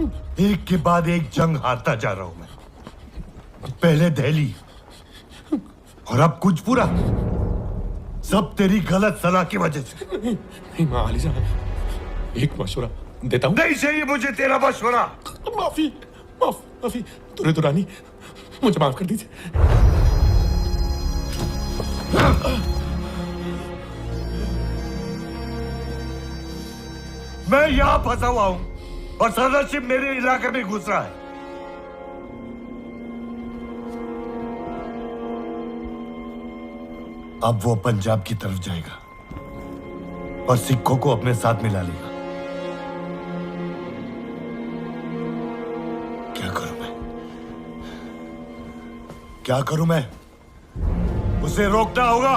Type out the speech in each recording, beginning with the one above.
एक के बाद एक जंग हारता जा रहा हूं मैं। पहले दिल्ली और अब कुजपुरा, सब तेरी गलत सलाह की वजह से। नहीं माली साहब, एक मशवरा देता हूँ। नहीं चाहिए मुझे तेरा मशवरा। माफी तुरे दुरानी, मुझे माफ कर दीजिए। मैं यहां फंसा हुआ हूं और सरदारशिप मेरे इलाके में घुस रहा है। अब वो पंजाब की तरफ जाएगा और सिखों को अपने साथ मिला लेगा। क्या करूं मैं? उसे रोकना होगा।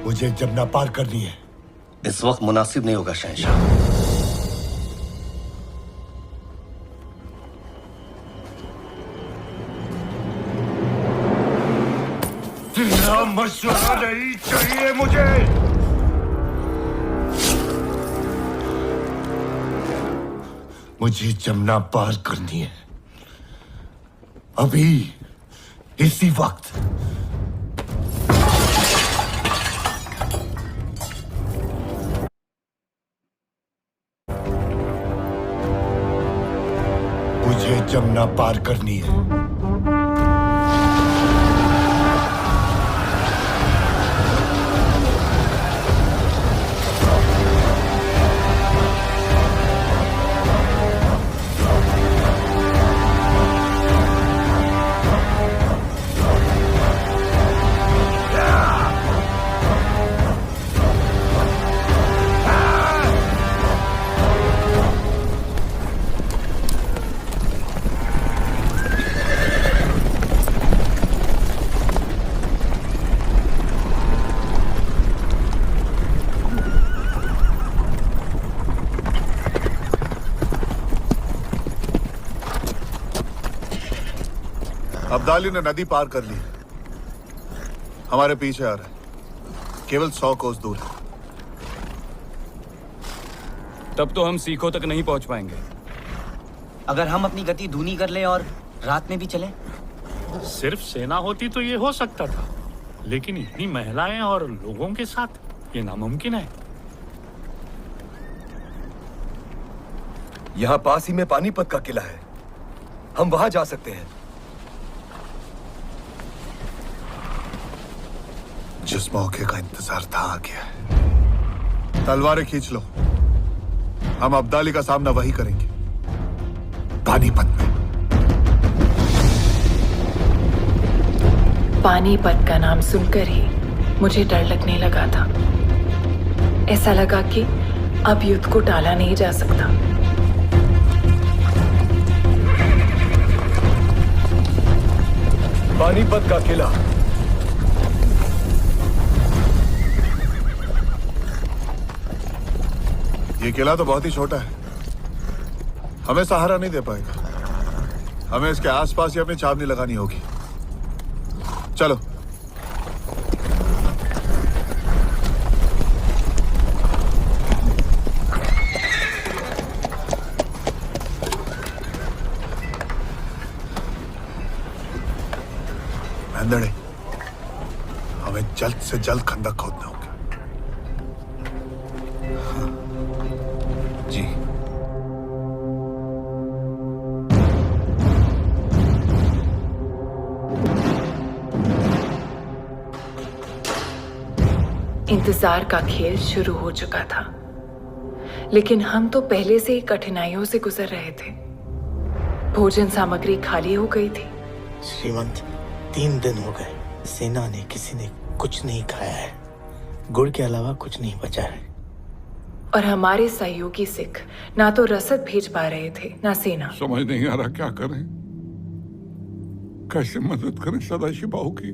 मुझे जमुना पार करनी है। इस वक्त मुनासिब नहीं होगा शहंशाह। तेरा मशवरा नहीं चाहिए मुझे। मुझे जमुना पार करनी है, अभी, इसी वक्त। मुझे जमुना पार करनी है। अब्दाली ने नदी पार कर ली, हमारे पीछे आ रहा है, केवल 100 कोस दूर है। तब तो हम सीखों तक नहीं पहुंच पाएंगे। अगर हम अपनी गति धीमी कर लें और रात में भी चलें? सिर्फ सेना होती तो ये हो सकता था, लेकिन इतनी महिलाएं और लोगों के साथ ये नामुमकिन है। यहाँ पास ही में पानीपत का किला है, हम वहां जा सकते हैं। जिस मौके का इंतजार था आ गया है। तलवारें खींच लो, हम अब्दाली का सामना वही करेंगे, पानीपत में। पानीपत का नाम सुनकर ही मुझे डर लगने लगा था। ऐसा लगा कि अब युद्ध को टाला नहीं जा सकता। पानीपत का किला। ये किला तो बहुत ही छोटा है, हमें सहारा नहीं दे पाएगा। हमें इसके आसपास ही अपनी छावनी लगानी होगी। चलो। मेंदड़े, हमें जल्द से जल्द खंदक खोदना होगा। जी। इंतजार का खेल शुरू हो चुका था, लेकिन हम तो पहले से ही कठिनाइयों से गुजर रहे थे। भोजन सामग्री खाली हो गई थी। श्रीमंत, 3 दिन हो गए, सेना ने किसी ने कुछ नहीं खाया है। गुड़ के अलावा कुछ नहीं बचा है। और हमारे सहयोगी सिख ना तो रसद भेज पा रहे थे, ना सेना। समझ नहीं आ रहा क्या करें, कैसे मदद करें सदाशिव बाहू की।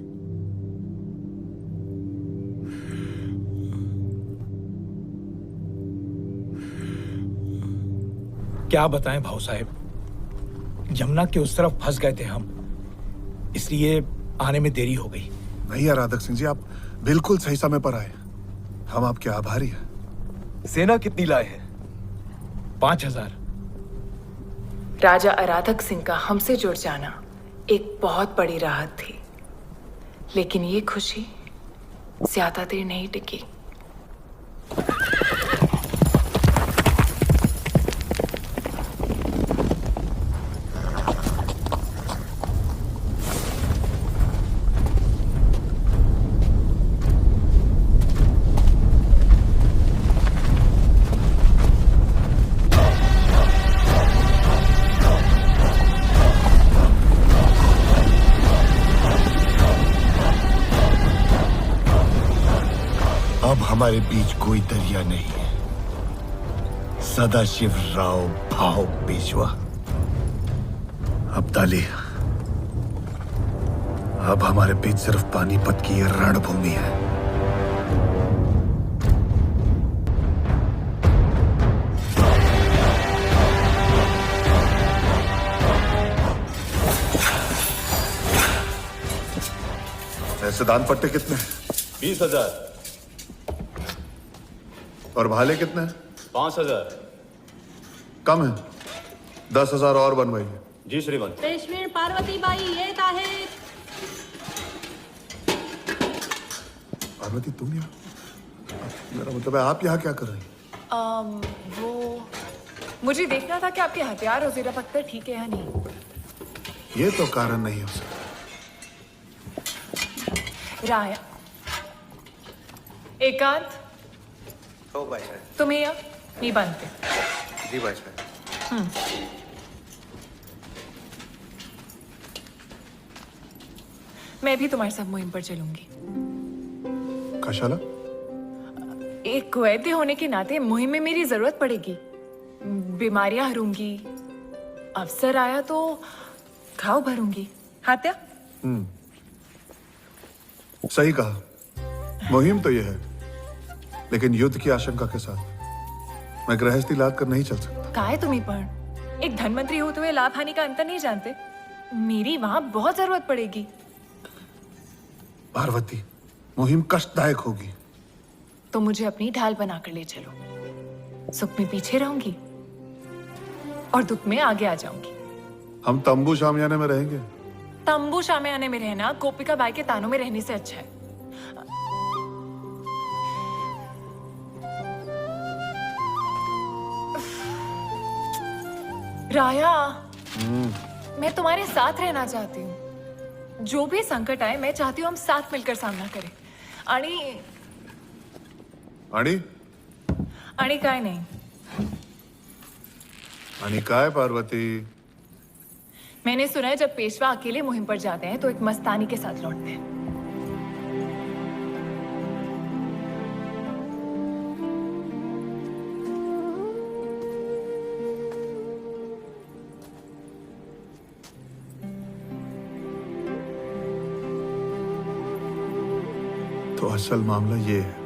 क्या बताएं भाऊ साहब, यमुना के उस तरफ फंस गए थे हम, इसलिए आने में देरी हो गई। नहीं यार राधक सिंह जी, आप बिल्कुल सही समय पर आए। हम आपके आभारी हैं। सेना कितनी लाए हैं? 5000। राजा आराधक सिंह का हमसे जुड़ जाना एक बहुत बड़ी राहत थी, लेकिन ये खुशी ज्यादा देर नहीं टिकी। अब हमारे बीच कोई दरिया नहीं है। सदाशिव राव भाव पेशवा। अब्दाली, अब हमारे बीच सिर्फ पानीपत की ये रणभूमि है। ऐसे दान पट्टे कितने हैं? 20,000। और भाले कितने हैं? 5,000। कम है, 10,000 और बनवाइए। जी श्रीमान। पेशवेन पार्वती बाई येत आहे। पार्वती तुम यहाँ? मेरा मतलब है आप यहाँ क्या कर रही हैं? वो मुझे देखना था कि आपके हथियार और ज़ेरा पत्थर ठीक है या नहीं। ये तो कारण नहीं हो सकता। राया, एकांत, तुम्हें या नहीं बनते? जी भाई साहब। मैं भी तुम्हारे साथ मुहिम पर चलूंगी। कशाला? एक वैद्य होने के नाते मुहिम में मेरी जरूरत पड़ेगी। बीमारियां हरूंगी, अवसर आया तो घाव भरूंगी। हात्या? सही कहा। मुहिम तो यह है, लेकिन युद्ध की आशंका के साथ मैं गृहस्थी लाद कर नहीं चल सकता। काहे तुम्हें पण? एक धनमंत्री होते हुए लाभ हानि का अंतर नहीं जानते? मेरी वहां बहुत जरूरत पड़ेगी। पार्वती, मुहिम कष्टदायक होगी। तो मुझे अपनी ढाल बनाकर ले चलो। सुख में पीछे रहूंगी और दुख में आगे आ जाऊंगी। हम तंबू शामियाने में रहेंगे। तंबू शामियाने में रहना गोपिका बाई के तानों में रहने से अच्छा है। राया, मैं तुम्हारे साथ रहना चाहती हूँ। जो भी संकट आए, मैं चाहती हूँ हम साथ मिलकर सामना करें। आणि काय नहीं। आणि काय पार्वती? मैंने सुना है जब पेशवा अकेले मुहिम पर जाते हैं तो एक मस्तानी के साथ लौटते हैं। तो असल मामला ये है।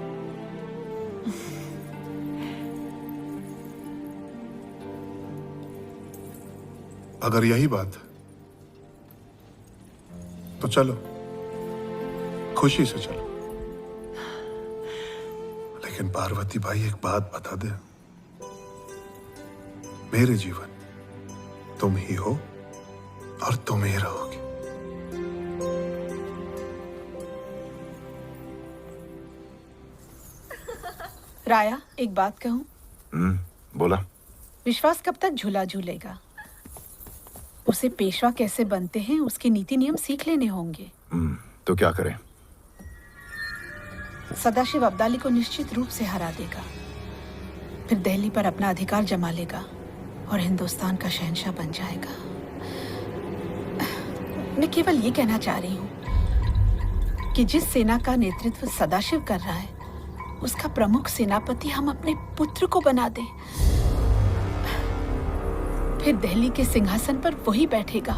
अगर यही बात है तो चलो, खुशी से चलो। लेकिन पार्वती भाई, एक बात बता दे, मेरे जीवन तुम ही हो और तुम ही रहोगी। राया, एक बात कहूं? बोला। विश्वास कब तक झूला झूलेगा? उसे पेशवा कैसे बनते हैं उसके नीति नियम सीख लेने होंगे। तो क्या करें? सदाशिव अब्दाली को निश्चित रूप से हरा देगा, फिर दिल्ली पर अपना अधिकार जमा लेगा और हिंदुस्तान का शहंशाह बन जाएगा। मैं केवल ये कहना चाह रही हूँ कि जिस सेना का नेतृत्व सदाशिव कर रहा है उसका प्रमुख सेनापति हम अपने पुत्र को बना दें, फिर दिल्ली के सिंहासन पर वही बैठेगा।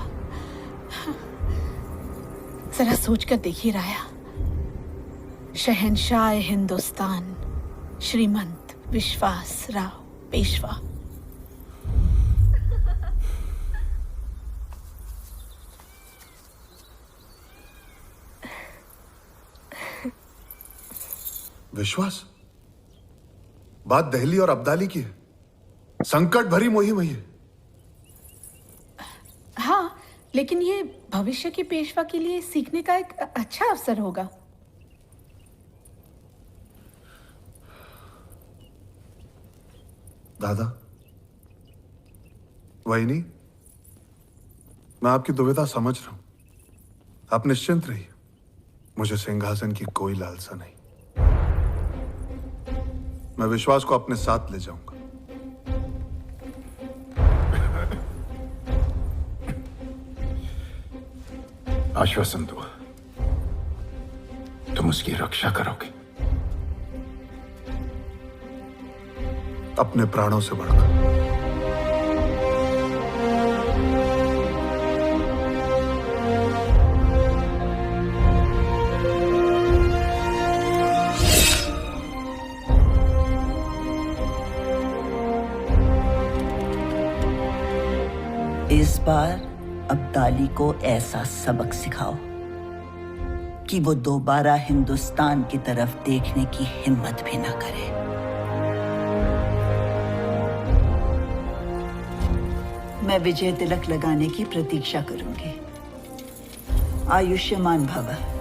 जरा सोचकर देखिए राया, शहंशाह हिंदुस्तान श्रीमंत विश्वास राव पेशवा। विश्वास? बात दहली और अब्दाली की है। संकट भरी मुहिम है ये। हाँ, लेकिन ये भविष्य के पेशवा के लिए सीखने का एक अच्छा अवसर होगा। दादा, वहीनी, मैं आपकी दुविधा समझ रहा हूं। आप निश्चिंत रहिए, मुझे सिंहासन की कोई लालसा नहीं। मैं विश्वास को अपने साथ ले जाऊंगा। आश्वासन दो, तुम उसकी रक्षा करोगे। अपने प्राणों से बढ़कर। इस बार अब्दाली को ऐसा सबक सिखाओ कि वो दोबारा हिंदुस्तान की तरफ देखने की हिम्मत भी ना करे। मैं विजय तिलक लगाने की प्रतीक्षा करूंगी। आयुष्मान भव।